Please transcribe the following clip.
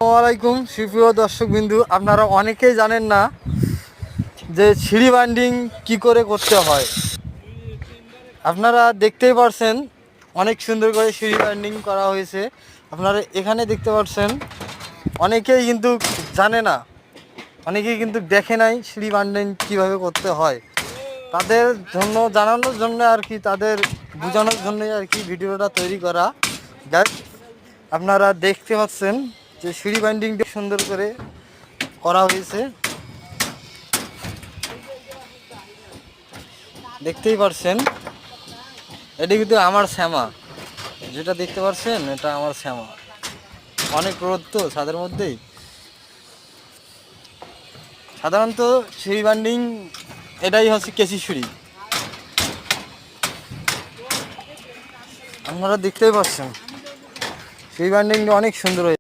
আসসালামাইকুম সুপ্রিয় দর্শকবিন্দু, আপনারা অনেকেই জানেন না যে সিঁড়ি বাইন্ডিং কি করে করতে হয়। আপনারা দেখতেই পারছেন অনেক সুন্দর করে সিঁড়ি বাইন্ডিং করা হয়েছে। আপনারা এখানে দেখতে পাচ্ছেন অনেকেই কিন্তু জানে না, অনেকেই কিন্তু দেখে নাই সিঁড়ি বাইন্ডিং কীভাবে করতে হয়। তাদের জন্য জানানোর জন্য আর কি, তাদের বোঝানোর জন্যই আর কি ভিডিওটা তৈরি করা। যাই আপনারা দেখতে পাচ্ছেন যে সিঁড়ি বাইন্ডিংটা সুন্দর করে করা হয়েছে, দেখতেই পারছেন। এটি কিন্তু আমার শ্যামা, যেটা দেখতে পাচ্ছেন এটা আমার শ্যামা। অনেক রোদ তো ছাদের মধ্যেই। সাধারণত সিঁড়ি বাইন্ডিং এটাই হচ্ছে কেসি সিঁড়ি, আপনারা দেখতেই পাচ্ছেন সিঁড়ি বাইন্ডিংটা অনেক সুন্দর হয়েছে।